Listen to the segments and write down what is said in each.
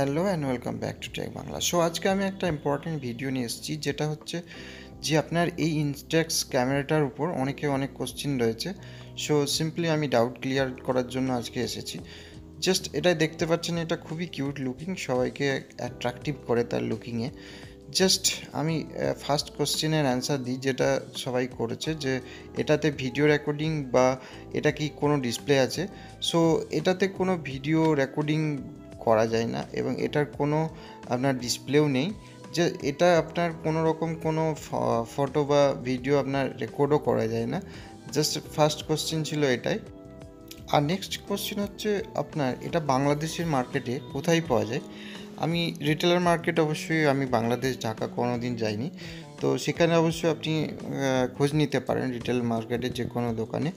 Hello and welcome back to tech Bangla. So আজকে আমি একটা ইম্পর্টেন্ট ভিডিও নিয়ে এসেছি, যেটা হচ্ছে যে আপনার এই ইনস্ট্যাক্স ক্যামেরাটার উপর অনেক কোশ্চেন রয়েছে। সো সিম্পলি আমি ডাউট ক্লিয়ার করার জন্য আজকে এসেছি। জাস্ট এটাই দেখতে পাচ্ছেন, এটা খুবই কিউট লুকিং, সবাইকে অ্যাট্রাকটিভ করে তার লুকিংয়ে। জাস্ট আমি ফার্স্ট কোশ্চেনের অ্যান্সার দিই, যেটা সবাই করেছে, যে এটাতে ভিডিও রেকর্ডিং বা এটা কি কোনো ডিসপ্লে আছে। সো এটাতে কোনো ভিডিও রেকর্ডিং করা যায় না এবং এটার কোনো আপনার ডিসপ্লেও নেই, যে এটা আপনার কোনো রকম কোনো ফটো বা ভিডিও আপনার রেকর্ডও করা যায় না। জাস্ট ফার্স্ট কোশ্চেন ছিল এটাই। আর নেক্সট কোশ্চেন হচ্ছে আপনার এটা বাংলাদেশের মার্কেটে কোথায় পাওয়া যায়। আমি রিটেলার মার্কেট অবশ্যই আমি বাংলাদেশ ঢাকা কোনো দিন যাইনি, তো সেখানে অবশ্যই আপনি খোঁজ নিতে পারেন রিটেল মার্কেটে যে কোনো দোকানে।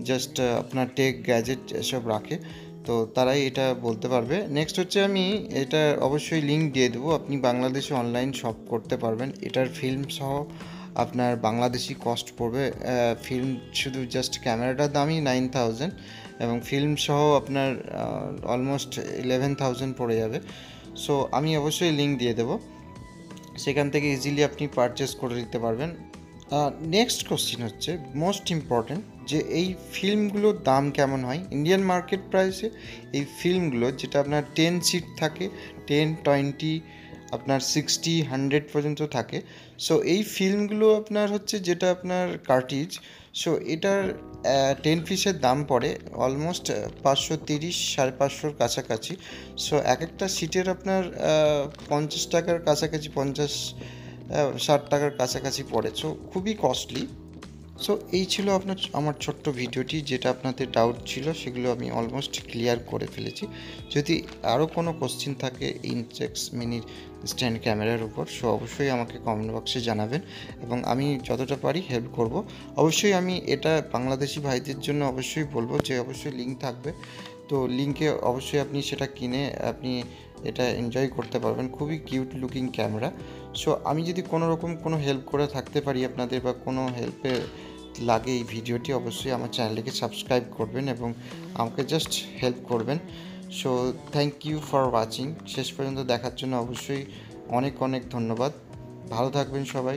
জাস্ট আপনার টেক গ্যাজেট এসব রাখে, তো তারাই এটা বলতে পারবে। নেক্সট হচ্ছে আমি এটা অবশ্যই লিঙ্ক দিয়ে দেবো, আপনি বাংলাদেশে অনলাইন শপ করতে পারবেন। এটার ফিল্ম সহ আপনার বাংলাদেশি কস্ট পড়বে। ফিল্ম শুধু জাস্ট ক্যামেরাটার দামই 9,000 এবং ফিল্ম সহ আপনার অলমোস্ট 11,000 পড়ে যাবে। সো আমি অবশ্যই লিঙ্ক দিয়ে দেবো, সেখান থেকে ইজিলি আপনি পারচেস করে নিতে পারবেন। নেক্সট কোশ্চিন হচ্ছে মোস্ট ইম্পর্ট্যান্ট, যে এই ফিল্মগুলোর দাম কেমন হয় ইন্ডিয়ান মার্কেট প্রাইসে। এই ফিল্মগুলো যেটা আপনার 10 সিট থাকে, 10, 20, আপনার 60, 100 পর্যন্ত থাকে। সো এই ফিল্মগুলো আপনার হচ্ছে যেটা আপনার কার্টিজ, সো এটার 10 পিসের দাম পড়ে অলমোস্ট 530, 550 কাছাকাছি। সো এক একটা সিটের আপনার 50 টাকার কাছাকাছি, 50-60 টাকার কাছাকাছি পড়ে। সো খুবই কস্টলি। সো এই ছিল আমার ছোট্ট ভিডিওটি, যেটা আপনাদের ডাউট ছিল সেগুলো আমি অলমোস্ট ক্লিয়ার করে ফেলেছি। যদি আরও কোনো কোশ্চিন থাকে ইনস্ট্যাক্স মিনির স্ট্যান্ড ক্যামেরার উপর, সো অবশ্যই আমাকে কমেন্ট বক্সে জানাবেন এবং আমি যতটা পারি হেল্প করব। অবশ্যই আমি এটা বাংলাদেশি ভাইদের জন্য অবশ্যই বলবো যে অবশ্যই লিঙ্ক থাকবে, তো লিঙ্কে অবশ্যই আপনি সেটা কিনে আপনি এটা এনজয় করতে পারবেন। খুবই কিউট লুকিং ক্যামেরা। সো আমি যদি কোনো রকম কোনো হেল্প করে থাকতে পারি আপনাদের, বা কোনো হেল্পে লাগে এই ভিডিওটি, অবশ্যই আমার চ্যানেলটিকে সাবস্ক্রাইব করবেন এবং আমাকে জাস্ট হেল্প করবেন। So thank you for watching. শেষ পর্যন্ত দেখার জন্য অবশ্যই অনেক ধন্যবাদ। ভালো থাকবেন সবাই।